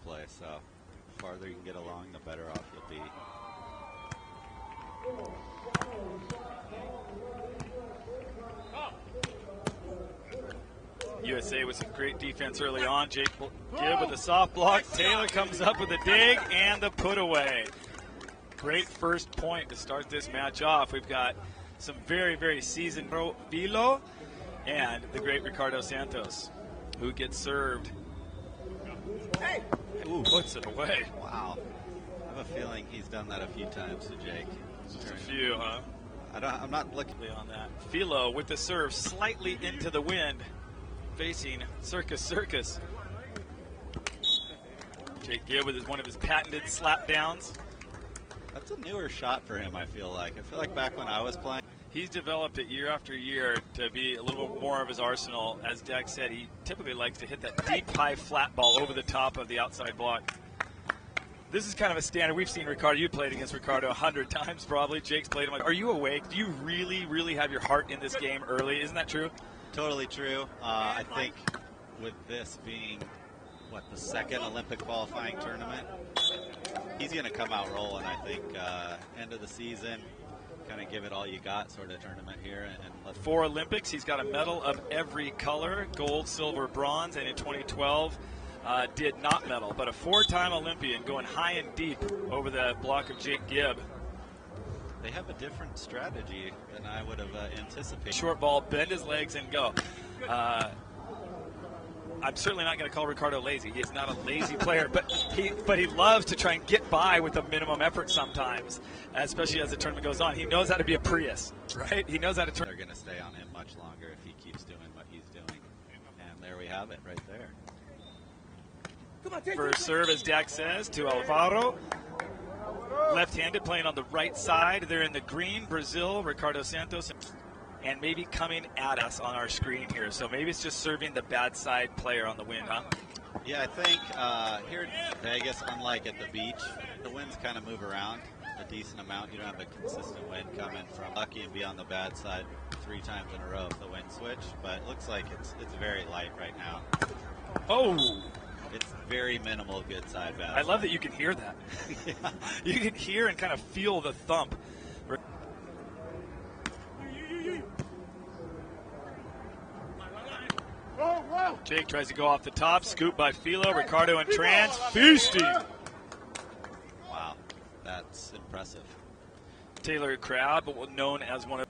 play. So the farther you can get along, the better off you'll be. USA with some great defense early on. Gibb with a soft block. Taylor comes up with a dig and the put away. Great first point to start this match off. We've got some very, very seasoned Filho and the great Ricardo Santos, who gets served. Ooh, puts it away. Wow. I have a feeling he's done that a few times to Jake. Just a few, huh? I'm not looking on that. Filho with the serve slightly into the wind, facing Circus. Jake Gibb with one of his patented slap downs. That's a newer shot for him, I feel like. I feel like back when I was playing. He's developed it year after year to be a little bit more of his arsenal. As Dak said, he typically likes to hit that deep, high, flat ball over the top of the outside block. This is kind of a standard. We've seen Ricardo. You played against Ricardo 100 times probably. Jake's played him. Are you awake? Do you really, really have your heart in this game early? Isn't that true? Totally true. I think with this being, the second Olympic qualifying tournament, he's going to come out rolling, I think. End of the season, kind of give it all you got sort of tournament here. And 4 Olympics. He's got a medal of every color, gold, silver, bronze, and in 2012 did not medal, but a 4-time Olympian going high and deep over the block of Jake Gibb. They have a different strategy than I would have anticipated. Short ball, bend his legs and go. I'm certainly not going to call Ricardo lazy. He's not a lazy player, but he loves to try and get by with a minimum effort sometimes, especially as the tournament goes on. He knows how to be a Prius, right? He knows how to turn. They're going to stay on him much longer if he keeps doing what he's doing. And there we have it right there. First serve, as Dak says, to Alvaro. Left-handed, playing on the right side. They're in the green, Brazil, Ricardo Santos, and maybe coming at us on our screen here. So maybe it's just serving the bad side player on the wind, huh? Yeah, I think here in Vegas, unlike at the beach, the winds kind of move around a decent amount. You don't have a consistent wind coming from lucky and be on the bad side 3 times in a row if the wind switch. But it looks like it's very light right now. Oh! It's very minimal good side bad. I love that you can hear that. Yeah. You can hear and kind of feel the thump. Jake tries to go off the top, scoop by Filho, Ricardo in trance, feasting. Wow, that's impressive. Taylor Crabb, known as one of.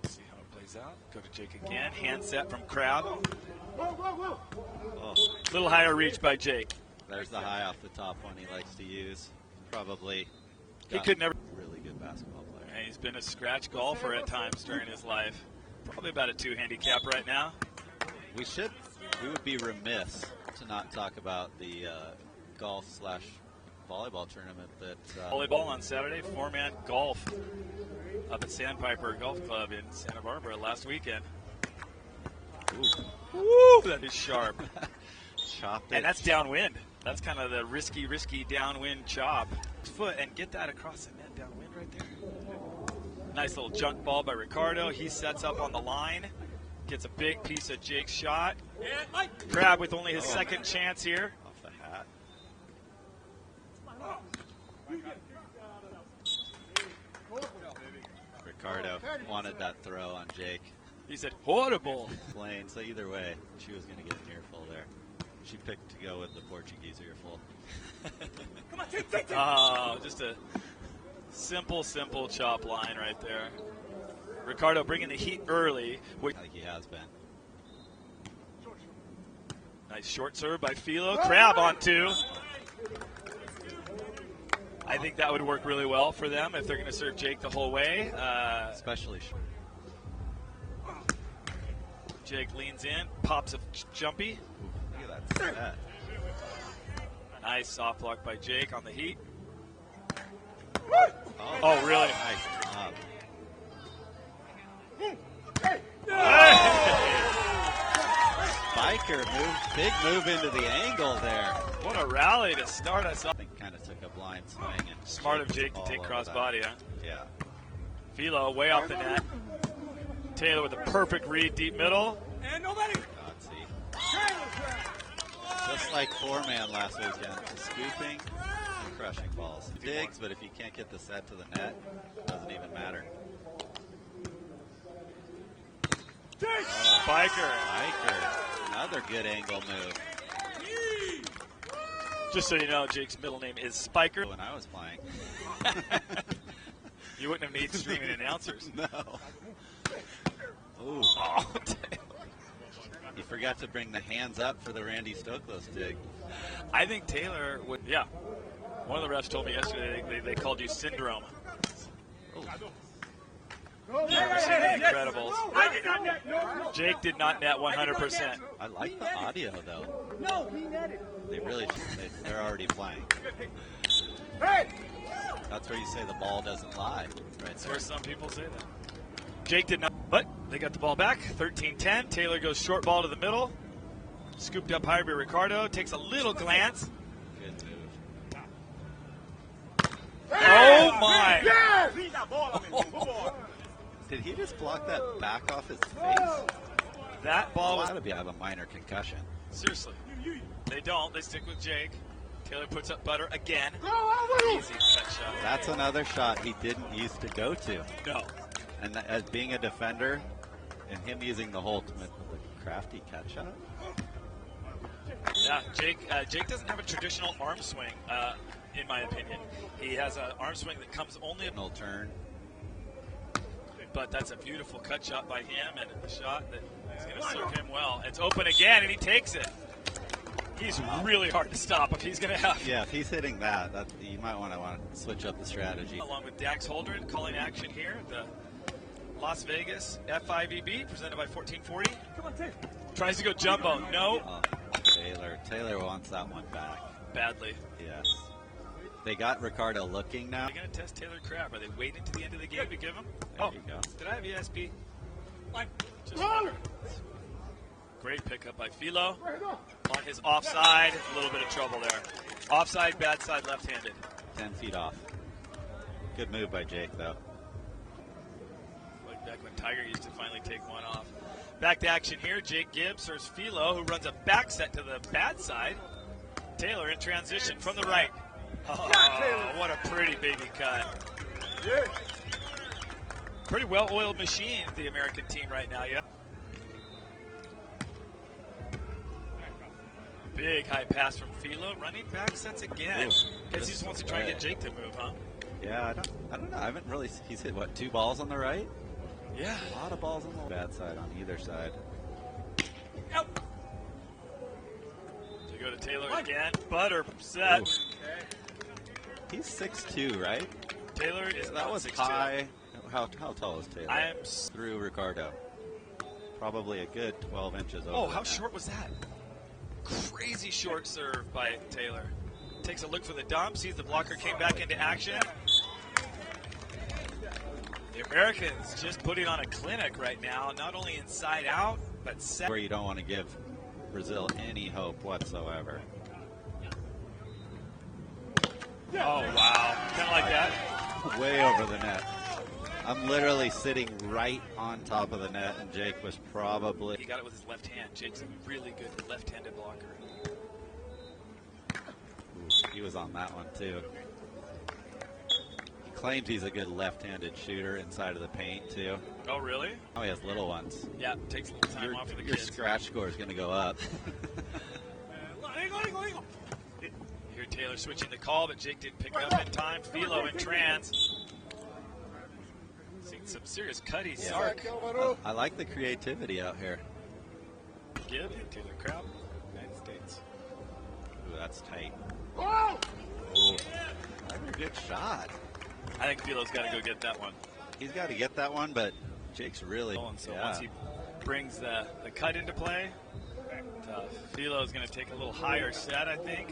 See how it plays out. Go to Jake again. Hand set from Crabb. Oh. Little higher reach by Jake. There's the high off the top one he likes to use. Probably. He could never. Really good basketball player. And he's been a scratch golfer at times during his life. Probably about a 2 handicap right now. We would be remiss to not talk about the golf/volleyball tournament that. Volleyball on Saturday, 4-man golf up at Sandpiper Golf Club in Santa Barbara last weekend. Ooh. Woo, that is sharp. Chopped it. And that's downwind. That's kind of the risky downwind chop. Foot and get that across the net downwind right there. Nice little junk ball by Ricardo. He sets up on the line. Gets a big piece of Jake's shot. Crabb with only his second chance here. Off the hat. Ricardo wanted that throw on Jake. He said, horrible. Lane, so either way, she was going to get an earful there. She picked to go with the Portuguese earful. Oh, just a simple chop line right there. Ricardo bringing the heat early. Like he has been. Nice short serve by Filho. Crabb on 2. I think that would work really well for them if they're going to serve Jake the whole way. Especially short. Jake leans in, pops a jumpy. Look at that set. Nice soft block by Jake on the heat. Oh, really? Nice job. Spiker move, big move into the angle there. What a rally to start us I off. think kind of took a blind swing. And Smart of Jake to take cross body, huh? Yeah. Filho way off the net. Taylor with a perfect read, deep middle. God, see. Just like four-man last weekend, scooping and crushing balls. He digs, but if you can't get the set to the net, it doesn't even matter. Spiker. Another good angle move. Just so you know, Jake's middle name is Spiker. When I was playing. You wouldn't have needed streaming announcers. No. Ooh. Oh, You forgot to bring the hands up for the Randy Stoklos dig. I think Taylor would, yeah. One of the refs told me yesterday they called you Syndrome. You ever seen the Incredibles? Jake did not net 100%. I like the audio, though. No, he netted. They really they're already playing. That's where you say the ball doesn't lie. Right. That's where some people say that. Jake did not, but they got the ball back. 13-10. Taylor goes short ball to the middle. Scooped up higher by Ricardo. Takes a little glance. Good move. Oh, my. Did he just block that back off his face? That ball was... Got to have a minor concussion. Seriously. They don't. They stick with Jake. Taylor puts up butter again. Easy cut shot. That's another shot he didn't used to go to. No. And as being a defender, and him using the ultimate with a crafty cut shot. Yeah, Jake doesn't have a traditional arm swing, in my opinion. He has an arm swing that comes only... No turn. But that's a beautiful cut shot by him, and a shot that is going to serve him well. It's open again, and he takes it. He's really hard to stop if he's going to have... Yeah, if he's hitting that you might want to switch up the strategy. Along with Dax Holdren calling action here at the Las Vegas F5EB, presented by 1440. Come on, Taylor. Tries to go jumbo. No. Taylor wants that one back. Badly. Yes. They got Ricardo looking now. Are they going to test Taylor Crabb? Are they waiting to the end of the game to give him? There you go. Did I have ESP? Just wondering. Great pickup by Filho. On his offside, a little bit of trouble there. Offside, bad side, left-handed. 10 feet off. Good move by Jake, though. Like back when Tiger used to finally take one off. Back to action here. Jake Gibb serves Filho, who runs a back set to the bad side. Taylor in transition from the right. Oh, what a pretty baby cut. Pretty well-oiled machine, the American team right now, yeah. Big high pass from Filho, running back sets again. Guess he just wants to try and get Jake to move, huh? Yeah, I don't know. I haven't really. He's hit what, 2 balls on the right? Yeah, a lot of balls on the bad side on either side. Yep. To go to Taylor again. Butter set. Ooh. He's 6'2", right? Taylor is that was 6'2". high. How tall is Taylor? I am through Ricardo. Probably a good 12 inches over. Oh, how short was that? Crazy short serve by Taylor. Takes a look for the dump, sees the blocker came back into action. The Americans just putting on a clinic right now, not only inside out, but set. Where you don't want to give Brazil any hope whatsoever. Oh, wow. Kind of like that. Way over the net. I'm literally sitting right on top of the net, and Jake was probably... He got it with his left hand. Jake's a really good left-handed blocker. Ooh, he was on that one, too. He claims he's a good left-handed shooter inside of the paint, too. Oh, really? Oh, he has little ones. Yeah, takes a little time off for the Your kids. scratch score is going to go up. Here Taylor switching the call, but Jake didn't pick it up in time. Filho in trans. Seeing some serious cutty sark. I like the creativity out here. Gibb, Taylor Crabb, United States. Ooh, that's tight. Ooh. That's a good shot. I think Philo's got to go get that one. He's got to get that one, but Jake's really... So once he brings the cut into play, Philo's going to take a little higher set, I think.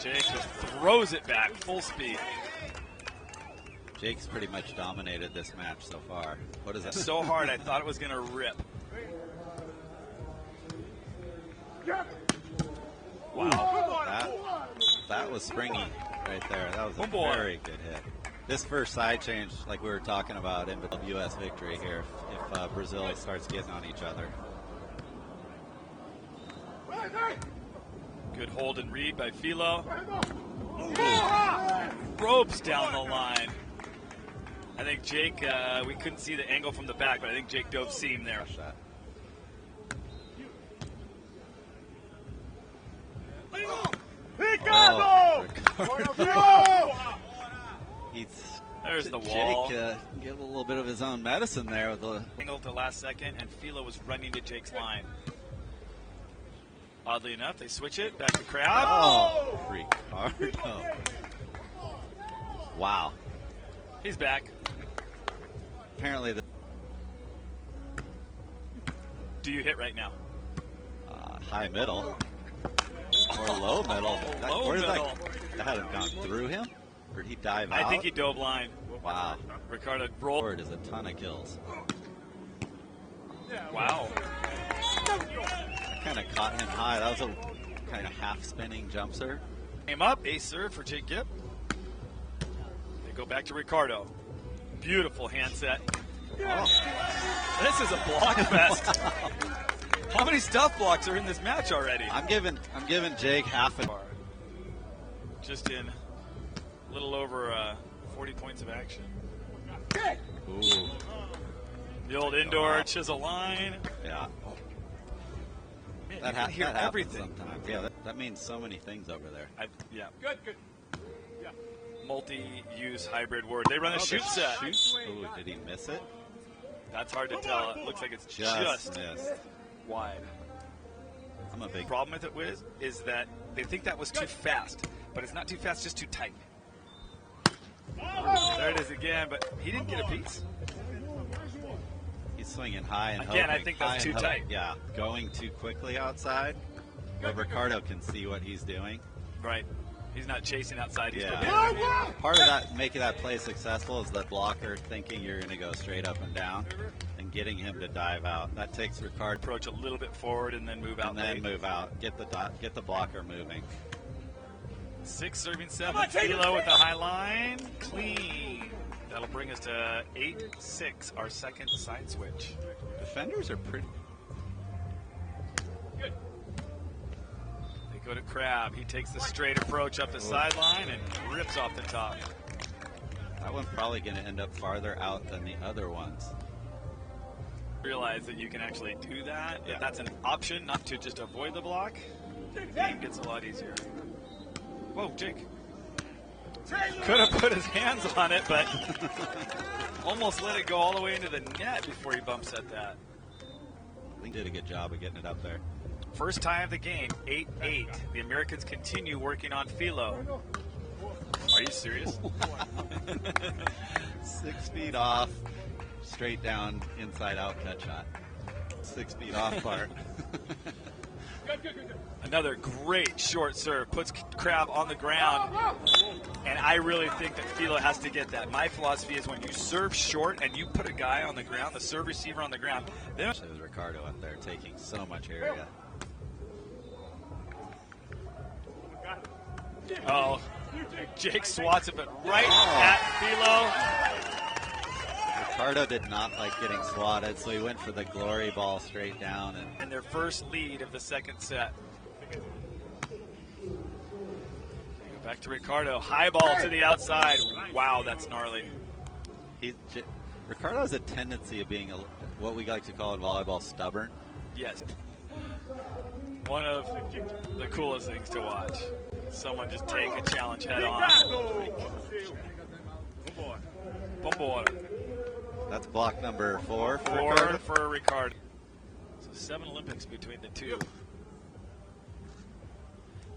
Jake just throws it back full speed. Jake's pretty much dominated this match so far. What is that? So hard, I thought it was going to rip. Wow. That was springy right there. That was a very good hit. This first side change, like we were talking about, in the U.S. victory here, if Brazil starts getting on each other. Good hold and read by Filho. Ropes down the line. I think Jake, we couldn't see the angle from the back, but I think Jake dove seam there. Ricardo! There's the wall. Jake give a little bit of his own medicine there with the angle to last second, and Filho was running to Jake's line. Oddly enough, they switch it back to Crabb. Oh, Ricardo! Wow. He's back. Apparently, Do you hit right now? High middle or low middle. Low middle. That had gone through him, or did he dive out? I think he dove line. Wow. Ricardo rolled. Forward is a ton of kills. Wow. That kind of caught him high. That was a kind of half-spinning jump serve. Came up, ace serve for Jake Gibb. They go back to Ricardo. Beautiful hand set. Oh. This is a block fest. How many stuff blocks are in this match already? I'm giving Jake half a. Just in a little over 40 points of action. Ooh. The old indoor chisel line. Yeah. Man, That, you can hear that happens everything. sometimes. Yeah, that means so many things over there. Yeah. Good. Yeah. Multi-use hybrid word. They run a shoot set. Ooh, did he miss it? That's hard to tell. It looks like it's Just missed. wide. I'm a big Problem with it, Wiz, is that they think that was too fast, but it's not too fast, just too tight. There it is again, but he didn't get a piece. He's swinging high and Again, hoping. I think that's too tight. Yeah, going too quickly outside. But Ricardo can see what he's doing. Right. He's not chasing outside. He's Yeah. Part of that making that play successful is the blocker thinking you're going to go straight up and down and getting him to dive out. That takes Ricardo approach a little bit forward and then move out. and then move out. Get the blocker moving. 6 serving 7. Filho with the high line. Clean. That'll bring us to 8-6, our second side switch. Defenders are pretty. Good. They go to Crabb. He takes the straight approach up the sideline and rips off the top. That one's probably going to end up farther out than the other ones. Realize that you can actually do that. If that's an option, not to just avoid the block, the game gets a lot easier. Whoa, Jake. Could have put his hands on it, but almost let it go all the way into the net before he bumps at that. He did a good job of getting it up there. First tie of the game, 8-8. The Americans continue working on Filho. Are you serious? 6 feet off, straight down, inside out cut shot. 6 feet off part. Another great short serve, puts Crabb on the ground, and I really think that Filho has to get that. My philosophy is when you serve short and you put a guy on the ground, the serve receiver on the ground, then It was Ricardo up there taking so much area. oh, Jake swats it, but right at Filho. Ricardo did not like getting swatted, so he went for the glory ball straight down. And their first lead of the second set. Back to Ricardo. High ball to the outside. Wow, that's gnarly. Ricardo has a tendency of being what we like to call in volleyball stubborn. Yes. One of the coolest things to watch. Someone just take a challenge head on. Boom. That's block number 4 for 4 Ricardo. for Ricardo. So 7 Olympics between the two.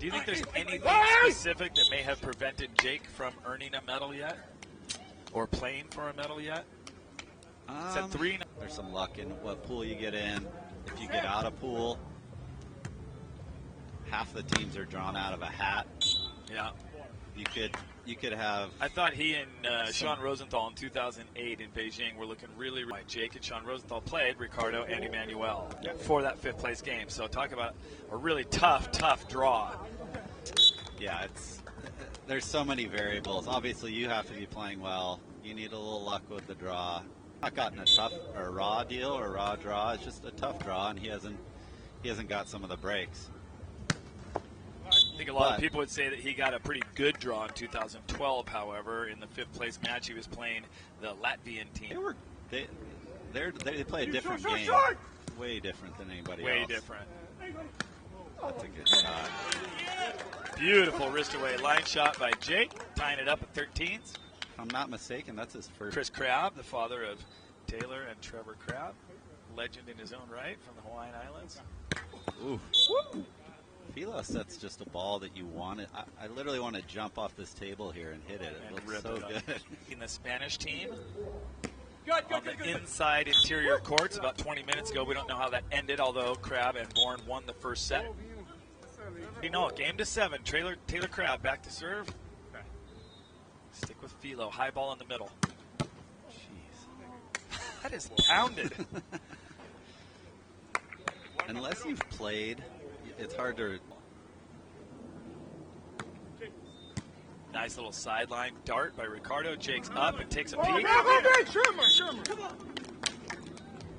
Do you think there's anything specific that may have prevented Jake from earning a medal yet? Or playing for a medal yet? It's at 3. There's some luck in what pool you get in. If you get out of pool, half the teams are drawn out of a hat. Yeah. You could have. I thought he and Sean Rosenthal in 2008 in Beijing were looking really right. Jake and Sean Rosenthal played Ricardo and Emmanuel for that 5th place game. So talk about a really tough draw. Yeah, there's so many variables. Obviously, you have to be playing well. You need a little luck with the draw. Not gotten a raw deal or a raw draw. It's just a tough draw, and he hasn't got some of the breaks. think a lot of people would say that he got a pretty good draw in 2012. However, in the 5th place match, he was playing the Latvian team. They play a different game, way different than anybody else. Way different. That's a good shot. Beautiful wrist away line shot by Jake, tying it up at 13s. If I'm not mistaken, that's his first. Chris Crabb, the father of Taylor and Trevor Crabb, legend in his own right from the Hawaiian Islands. Ooh. Filho sets just a ball that you want it. I literally want to jump off this table here and hit it. It looks so good. In the Spanish team, on the inside interior courts about 20 minutes ago. We don't know how that ended, although Crabb and Bourne won the first set. No, game to 7. Taylor Crabb back to serve. Stick with Filho. High ball in the middle. Jeez. That is pounded. Unless you've played, it's hard to. Nice little sideline dart by Ricardo. Jake's up and takes a peek.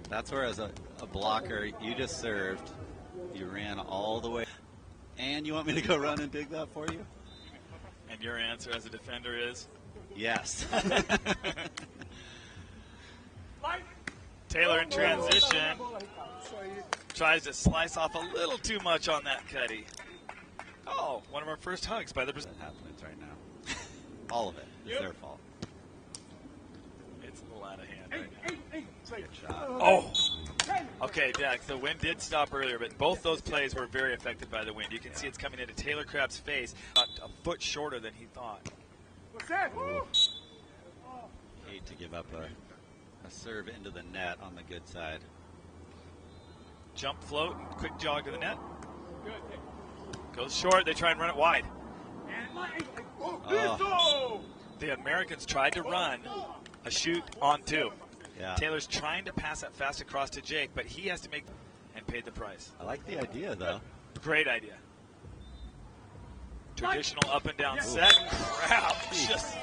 That's where, as a blocker, you just served. You ran all the way. And you want me to go run and dig that for you? And your answer as a defender is? Yes. Taylor in transition. Tries to slice off a little too much on that cutty. Oh, one of our first hugs by the Brazilian. That happens right now. All of it. It's their fault. It's a little out of hand right now. Good shot. Oh! Okay, Dex, the wind did stop earlier, but both those plays were very affected by the wind. You can see it's coming into Taylor Crabb's face, a foot shorter than he thought. Hate to give up a serve into the net on the good side. Jump float, quick jog to the net. Goes short, they try and run it wide. Oh. The Americans tried to run a shoot on 2. Yeah. Taylor's trying to pass that fast across to Jake, but he has to make and paid the price. I like the idea, though. Great idea. Traditional up and down set. Crabb just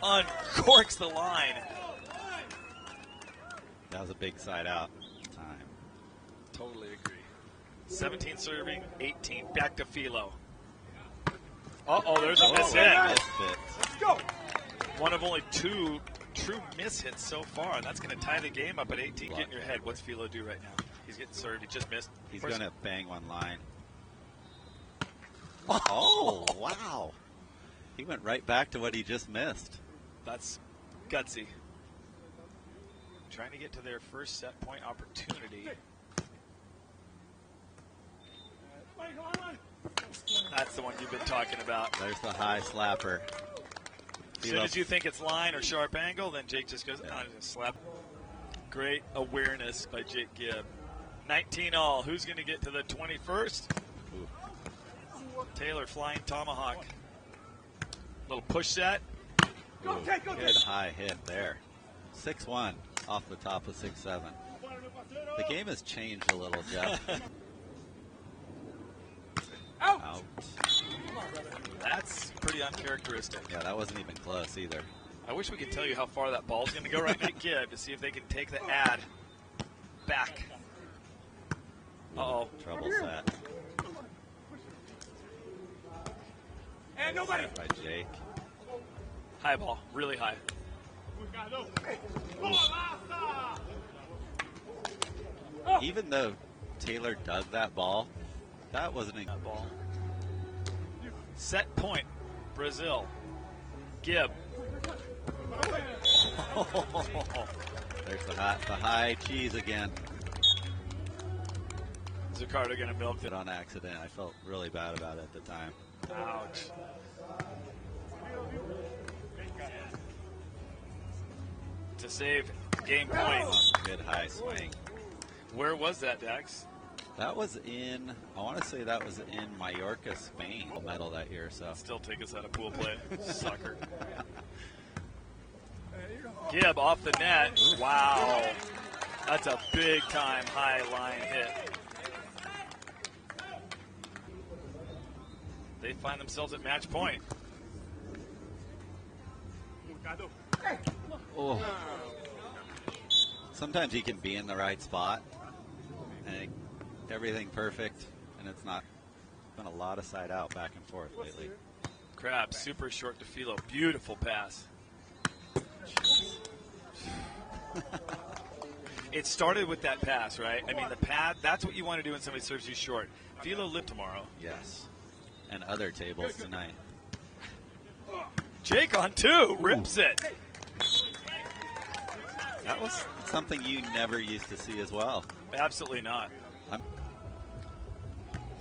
uncorks the line. That was a big side out time. Totally agree. 17 serving, 18 back to Filho. Uh-oh, there's a miss hit. Let's go. One of only 2 true miss hits so far. That's going to tie the game up at 18. Get in your head. What's Filho do right now? He's getting served. He just missed. He's going to bang one line. Oh, wow. He went right back to what he just missed. That's gutsy. Trying to get to their first set point opportunity. That's the one you've been talking about. There's the high slapper. As soon as you think it's line or sharp angle, then Jake just goes, just slap. Great awareness by Jake Gibb. 19 all. Who's going to get to the 21st? Ooh. Taylor flying tomahawk. Little push set. Ooh, good high hit there. 6-1 off the top of 6-7. The game has changed a little, Jeff. Out. That's pretty uncharacteristic. Yeah, that wasn't even close either. I wish we could tell you how far that ball's going to go right now, Gibb, to see if they can take the ad back. Uh-oh. Trouble set. And nobody. Set by Jake. High ball, really high. Even though Taylor dug that ball, that wasn't a ball. Set point, Brazil. Gibb. There's the high cheese again. Is Ricardo going to milk it? On accident. I felt really bad about it at the time. Ouch. To save game point. Good high swing. Where was that, Dax? That was in, I want to say that was in Mallorca, Spain. Medal that year, so. Still take us out of pool play. Sucker. Gibb off the net. Wow. That's a big time high line hit. They find themselves at match point. Oh. Sometimes he can be in the right spot and everything perfect, and it's not been a a lot of side out back and forth lately. Crabb, super short to Filho. Beautiful pass. It started with that pass, right? I mean, the pad, that's what you want to do when somebody serves you short. Filho live tomorrow. Yes. And other tables tonight. Jake on two, rips it. That was something you never used to see as well. Absolutely not. I'm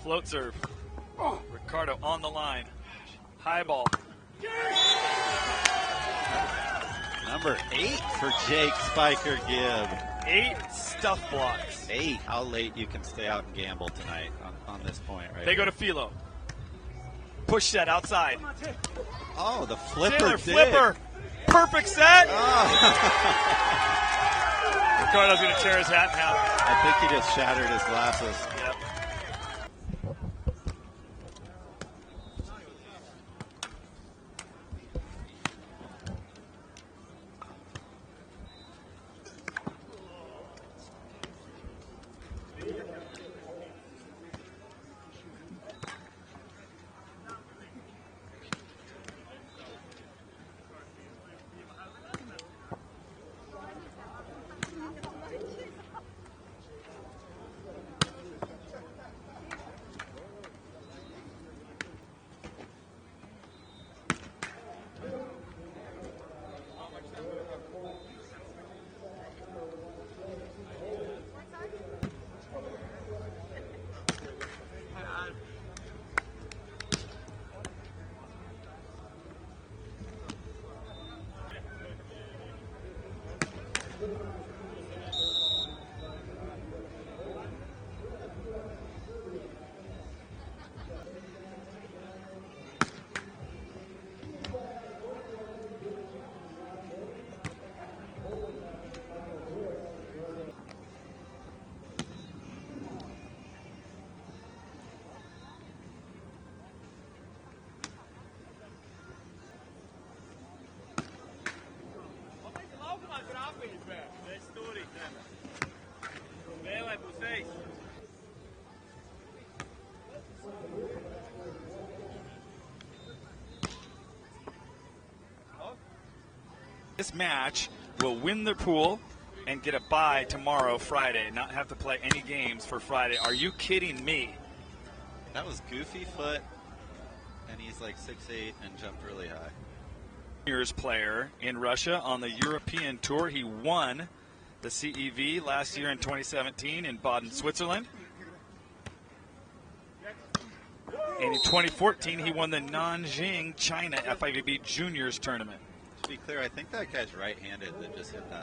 Float serve. Ricardo on the line. High ball. Number 8 for Jake Spiker Gibb. 8 stuff blocks. 8. How late you can stay out and gamble tonight on this point, right? They go to Filho. Push set outside. Oh, the flipper. Taylor dig. flipper. Perfect set. Oh. Ricardo's going to tear his hat now. I think he just shattered his glasses. Yep. This match will win the pool and get a bye tomorrow, Friday, not have to play any games for Friday. Are you kidding me? That was goofy foot, and he's like 6'8" and jumped really high. Juniors player in Russia on the European Tour. He won the CEV last year in 2017 in Baden, Switzerland. And in 2014, he won the Nanjing, China FIVB Juniors Tournament. To be clear, I think that guy's right-handed that just hit that.